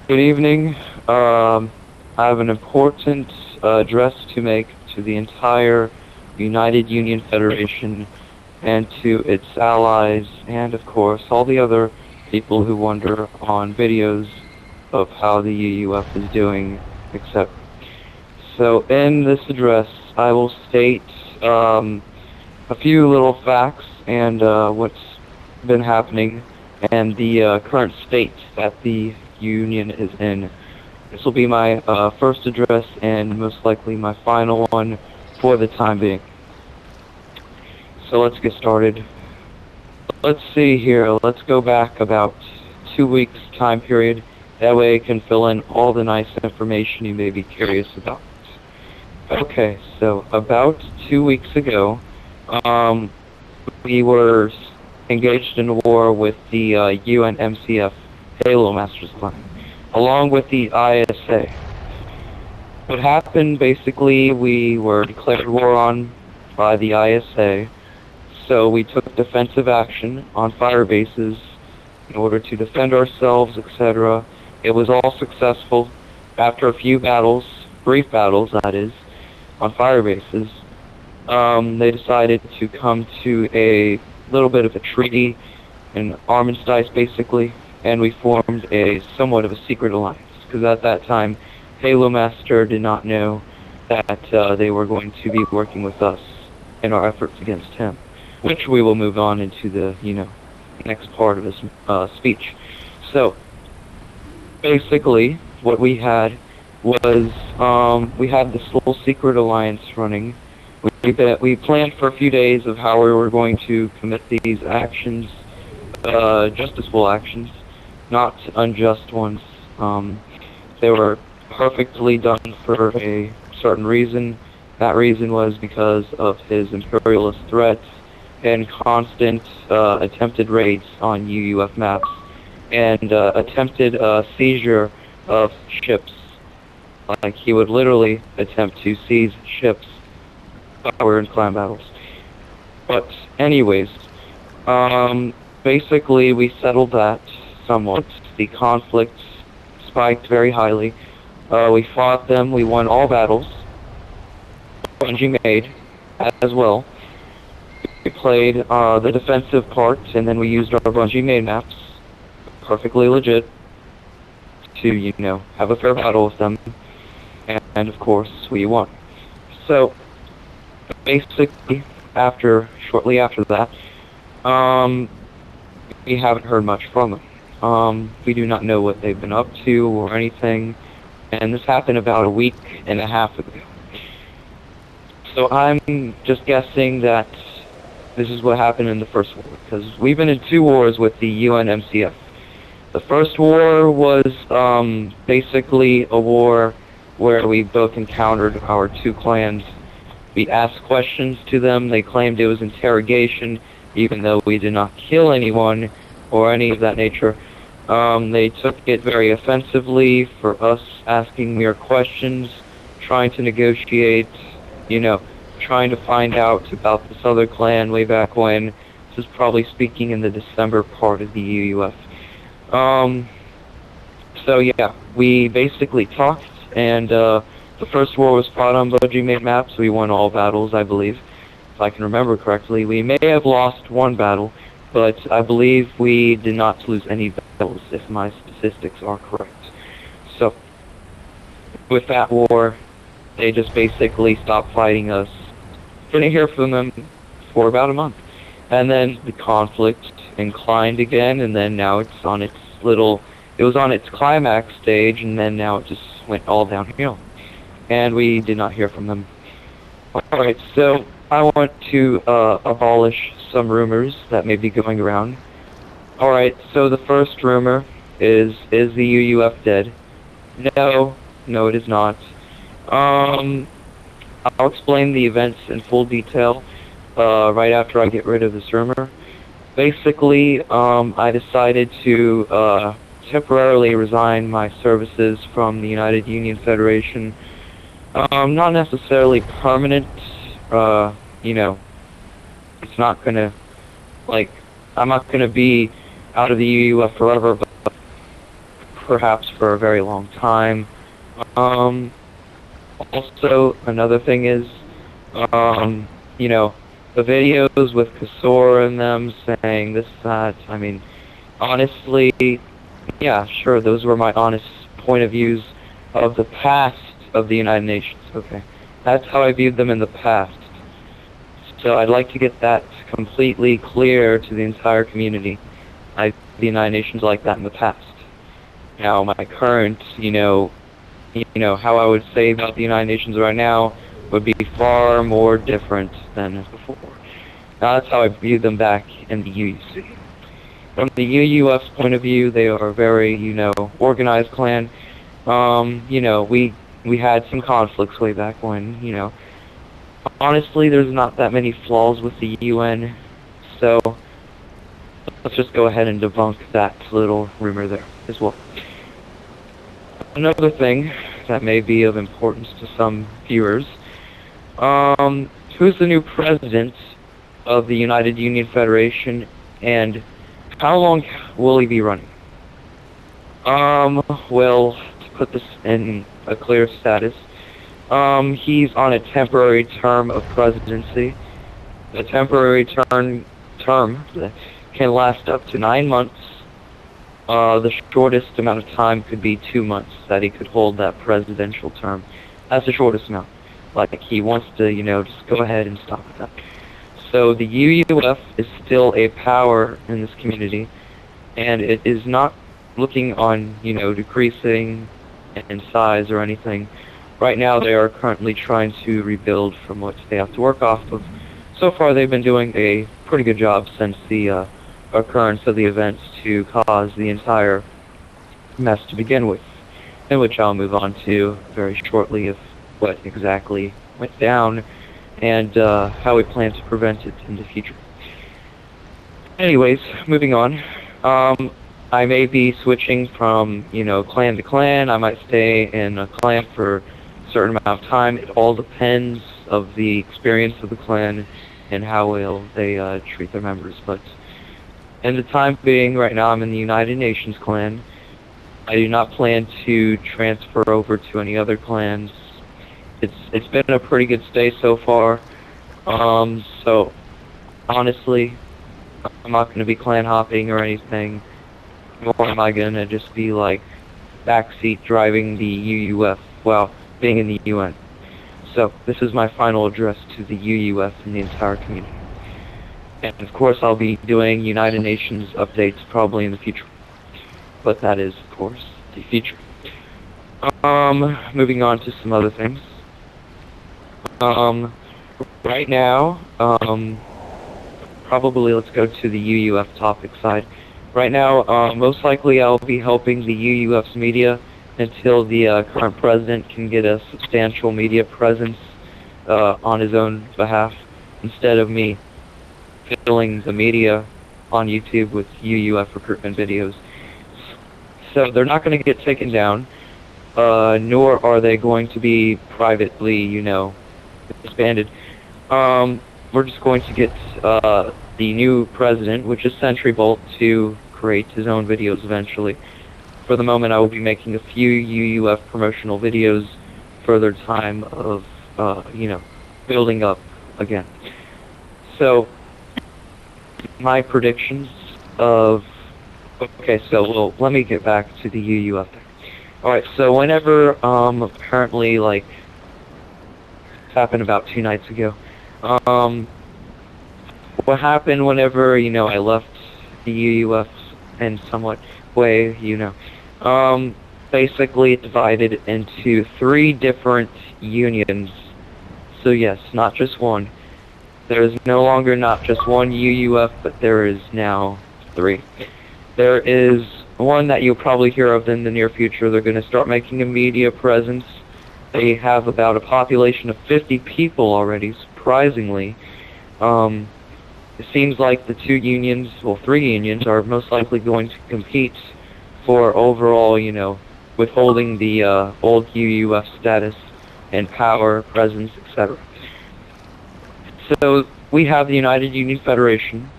Good evening. I have an important address to make to the entire United Union Federation and to its allies and, of course, all the other people who wonder on videos of how the UUF is doing, etc. So in this address, I will state a few little facts and what's been happening and the current state that the Union is in. This will be my first address and most likely my final one for the time being. So let's get started. Let's see here. Let's go back about 2 weeks time period. That way I can fill in all the nice information you may be curious about. Okay, so about 2 weeks ago, we were engaged in a war with the UNMCF Halo Masters clan, along with the ISA. What happened, basically, we were declared war on by the ISA, so we took defensive action on fire bases in order to defend ourselves, etc. It was all successful. After a few battles, brief battles that is, on fire bases, they decided to come to a little bit of a treaty, an armistice basically, and we formed a somewhat of a secret alliance, because at that time Halo Master did not know that they were going to be working with us in our efforts against him, which we will move on into the, next part of this speech. So, basically, what we had was, we had this little secret alliance running. We planned for a few days of how we were going to commit these actions, justiceful actions, not unjust ones. They were perfectly done for a certain reason. That reason was because of his imperialist threats and constant attempted raids on UUF maps and attempted seizure of ships. Like, he would literally attempt to seize ships while we're in clan battles. But anyways, basically we settled that somewhat. The conflict spiked very highly. We fought them, we won all battles. Bungie made as well. We played the defensive part, and then we used our Bungie made maps, perfectly legit, to, have a fair battle with them. And of course, we won. So, basically, shortly after that, we haven't heard much from them. We do not know what they've been up to or anything, and this happened about a week and a half ago. So I'm just guessing that this is what happened in the first war, because we've been in 2 wars with the UNMCF. The first war was basically a war where we both encountered our 2 clans. We asked questions to them. They claimed it was interrogation, even though we did not kill anyone or any of that nature. They took it very offensively for us asking mere questions, trying to negotiate, trying to find out about this other clan way back when. This is probably speaking in the December part of the UUF. So yeah, we basically talked, and the first war was fought on Bungie made maps. We won all battles, I believe, if I can remember correctly. We may have lost 1 battle, but I believe we did not lose any battles, if my statistics are correct. So, with that war, they just basically stopped fighting us. Didn't hear from them for about a month. And then the conflict inclined again, and then now it's on its it was on its climax stage, and then now it just went all downhill. And we did not hear from them. Alright, so I want to abolish some rumors that may be going around. Alright, so the first rumor is the UUF dead? No, it is not. I'll explain the events in full detail right after I get rid of this rumor. Basically, I decided to temporarily resign my services from the United Union Federation. Not necessarily permanent, it's not gonna, I'm not gonna be out of the UUF forever, but perhaps for a very long time. Um, Also, another thing is, you know, the videos with Kasor and them saying this, that, I mean, honestly, yeah, sure, those were my honest point of views of the past of the United Nations, okay? That's how I viewed them in the past. So I'd like to get that completely clear to the entire community. I viewed the United Nations like that in the past. Now, my current, how I would say about the United Nations right now would be far more different than before. Now, that's how I view them back in the UUC. From the UUF's point of view, they are a very, organized clan. We had some conflicts way back when, Honestly, there's not that many flaws with the UN, so let's just go ahead and debunk that little rumor there as well. Another thing that may be of importance to some viewers, who's the new president of the United Union Federation, and how long will he be running? Well, to put this in a clear status, he's on a temporary term of presidency. The temporary term can last up to 9 months. The shortest amount of time could be 2 months that he could hold that presidential term. That's the shortest amount. Like, he wants to, just go ahead and stop at that. So the UUF is still a power in this community, and it is not looking on, decreasing in size or anything. Right now, they are currently trying to rebuild from what they have to work off of. So far, they've been doing a pretty good job since the occurrence of the events to cause the entire mess to begin with, in which I'll move on to very shortly of what exactly went down and how we plan to prevent it in the future. Anyways, moving on. I may be switching from, clan to clan. I might stay in a clan for a certain amount of time. It all depends of the experience of the clan and how well they treat their members. But in the time being, right now I'm in the United Nations clan. I do not plan to transfer over to any other clans. It's been a pretty good stay so far. So honestly, I'm not going to be clan hopping or anything. Nor am I going to just be like backseat driving the UUF while being in the UN. So this is my final address to the UUF and the entire community. And of course I'll be doing United Nations updates probably in the future. But that is, of course, the future. Moving on to some other things. Right now, probably let's go to the UUF topic side. Right now, most likely I'll be helping the UUF's media until the current president can get a substantial media presence on his own behalf, instead of me filling the media on YouTube with UUF recruitment videos. So they're not going to get taken down, nor are they going to be privately, disbanded. We're just going to get the new president, which is Sentry Bolt, to create his own videos eventually. For the moment, I will be making a few UUF promotional videos for their time of, building up again. So, my predictions of... Okay, so, well, let me get back to the UUF. Alright, so whenever, apparently, like, it happened about 2 nights ago, what happened whenever, I left the UUF in somewhat way, basically it divided into 3 different unions. So yes, not just one. There is no longer not just one UUF, but there is now 3. There is one that you'll probably hear of in the near future. They're going to start making a media presence. They have about a population of 50 people already, surprisingly. It seems like the 2 unions, well, 3 unions, are most likely going to compete for overall, withholding the old UUF status and power, presence, etc. So we have the United Union Federation,